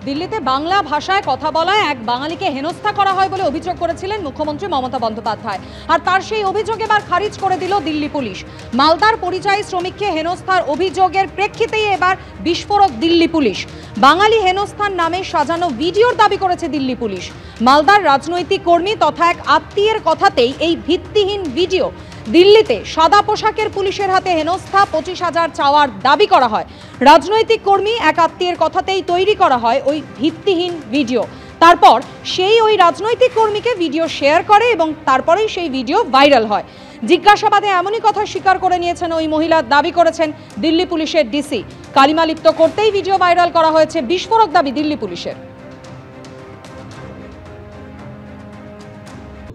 দিল্লিতে বাংলা ভাষায় কথা বলায় এক বাঙালিকে হেনস্থা করা হয় বলে অভিযোগ করেছিলেন মুখ্যমন্ত্রী মমতা বন্দ্যোপাধ্যায়। আর তার সেই অভিযোগ এবার খারিজ করে দিল দিল্লি পুলিশ। মালদার পরিযায়ী শ্রমিককে হেনস্থার অভিযোগের প্রেক্ষিতেই এবার বিস্ফোরক দিল্লি পুলিশ। বাঙালি হেনস্থার নামে সাজানো ভিডিওর দাবি করেছে দিল্লি পুলিশ। মালদার রাজনৈতিক কর্মী তথা এক আত্মীয়ের কথাতেই এই ভিত্তিহীন ভিডিও। দিল্লিতে সাদা পোশাকের পুলিশের হাতে হেনস্থা 25,000 চাওয়ার দাবি করা হয়। রাজনৈতিক কর্মী এক আত্মীয়ের কথাতেই তৈরি করা হয় ওই ভিত্তিহীন ভিডিও। তারপর সেই ওই রাজনৈতিক কর্মীকে ভিডিও শেয়ার করে এবং তারপরেই সেই ভিডিও ভাইরাল হয়। জিজ্ঞাসাবাদে এমনই কথা স্বীকার করে নিয়েছেন ওই মহিলা, দাবি করেছেন দিল্লি পুলিশের ডিসি। কালিমা লিপ্ত করতেই ভিডিও ভাইরাল করা হয়েছে, বিস্ফোরক দাবি দিল্লি पुलिसের।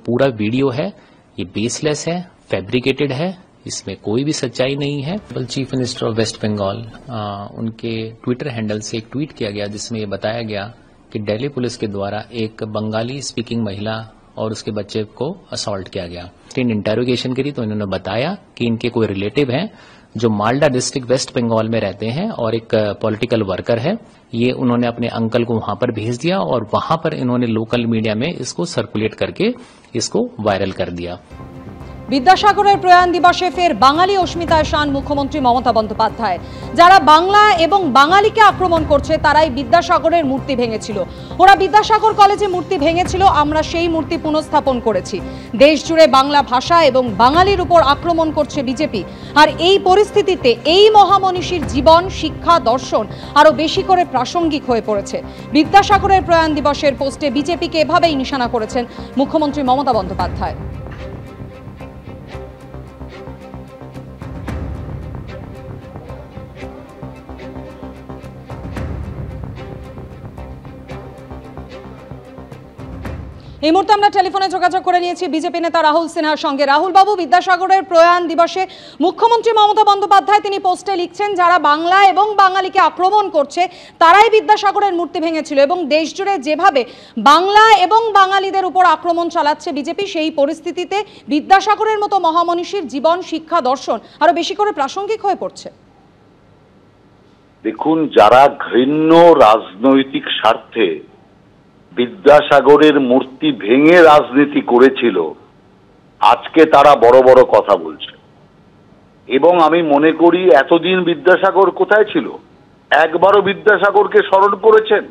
पूरा वीडियो है, ये बेसलेस है, फैब्रिकेटेड है, इसमें कोई भी सच्चाई नहीं है। Chief minister of west Bengal उनके ट्विटर हैंडल से एक ट्वीट किया गया जिसमें ये बताया गया कि दिल्ली पुलिस के द्वारा एक बंगाली स्पीकिंग महिला और उसके बच्चे को असॉल्ट किया गया। इंटेरोगेशन करी तो इन्होंने बताया कि इनके कोई रिलेटिव हैं जो मालदा डिस्ट्रिक्ट वेस्ट बंगाल में रहते हैं और एक पॉलिटिकल वर्कर है। ये उन्होंने अपने अंकल को वहां पर भेज दिया और वहां पर इन्होंने लोकल मीडिया में इसको सर्कुलेट करके इसको वायरल कर दिया। বিদ্যাসাগরের প্রয়াণ দিবসে ফের বাঙালি অস্মিতায় শান মুখ্যমন্ত্রী মমতা বন্দ্যোপাধ্যায়। যারা বাংলা এবং বাঙালিকে আক্রমণ করছে তারাই বিদ্যাসাগরের মূর্তি ভেঙেছিল। ওরা বিদ্যাসাগর কলেজে মূর্তি ভেঙেছিল, আমরা সেই মূর্তি পুনঃস্থাপন করেছি। দেশ জুড়ে বাংলা ভাষা এবং বাঙালির উপর আক্রমণ করছে বিজেপি। আর এই পরিস্থিতিতে এই মহামনীষীর জীবন, শিক্ষা, দর্শন আরো বেশি করে প্রাসঙ্গিক হয়ে পড়েছে। বিদ্যাসাগরের প্রয়াণ দিবসের পোস্টে বিজেপিকে এভাবেই নিশানা করেছেন মুখ্যমন্ত্রী মমতা বন্দ্যোপাধ্যায়। এই মুহূর্তে আমরা টেলিফোনে যোগাযোগ করে নিয়েছি বিজেপি নেতা রাহুল সিনহার সঙ্গে। রাহুল বাবু, বিদ্যাসাগরের প্রয়াণ দিবসে মুখ্যমন্ত্রী মমতা বন্দ্যোপাধ্যায় তিনি পোস্টে লিখছেন যারা বাংলা এবং বাঙালিকে আক্রমণ করছে তারাই বিদ্যাসাগরের মূর্তি ভেঙেছিল এবং দেশ জুড়ে যেভাবে বাংলা এবং বাঙালিদের উপর আক্রমণ চালাচ্ছে বিজেপি, সেই পরিস্থিতিতে বিদ্যাসাগরের মতো মহামনীষীর জীবন, শিক্ষা, দর্শন আরো বেশি করে প্রাসঙ্গিক হয়ে পড়ছে। দেখুন, যারা ঘৃণ্য রাজনৈতিক স্বার্থে বিদ্যাসাগরের মূর্তি ভেঙে রাজনীতি করেছিল, আজকে তারা বড় বড় কথা বলছে। এবং আমি মনে করি এতদিন বিদ্যাসাগর কোথায় ছিল? একবারও বিদ্যাসাগরকে স্মরণ করেছেন?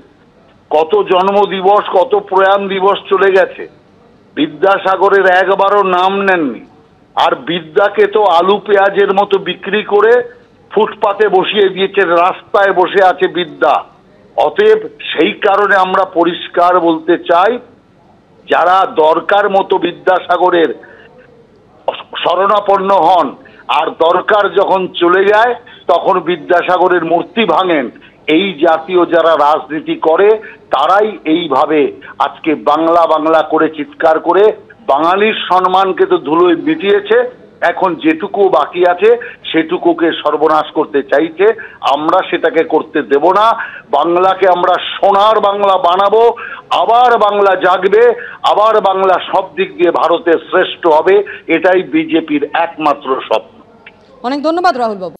কত জন্মদিবস, কত প্রয়াণ দিবস চলে গেছে, বিদ্যাসাগরের একবারও নাম নেননি। আর বিদ্যাকে তো আলু পেঁয়াজের মতো বিক্রি করে ফুটপাতে বসিয়ে দিয়েছেন, রাস্তায় বসে আছে বিদ্যা। অতএব সেই কারণে আমরা পরিষ্কার বলতে চাই, যারা দরকার মতো বিদ্যাসাগরের শরণাপন্ন হন আর দরকার যখন চলে যায় তখন বিদ্যাসাগরের মূর্তি ভাঙেন, এই জাতীয় যারা রাজনীতি করে তারাই এইভাবে আজকে বাংলা বাংলা করে চিৎকার করে বাঙালির সম্মানকে তো ধুলোয় মিটিয়েছে। এখন যেটুকু বাকি আছে সেটুকুকে সর্বনাশ করতে চাইছে। আমরা সেটাকে করতে দেব না। বাংলাকে আমরা সোনার বাংলা বানাবো, আবার বাংলা জাগবে, আবার বাংলা সব দিক দিয়ে ভারতের শ্রেষ্ঠ হবে। এটাই বিজেপির একমাত্র স্বপ্ন। অনেক ধন্যবাদ রাহুল বাবু।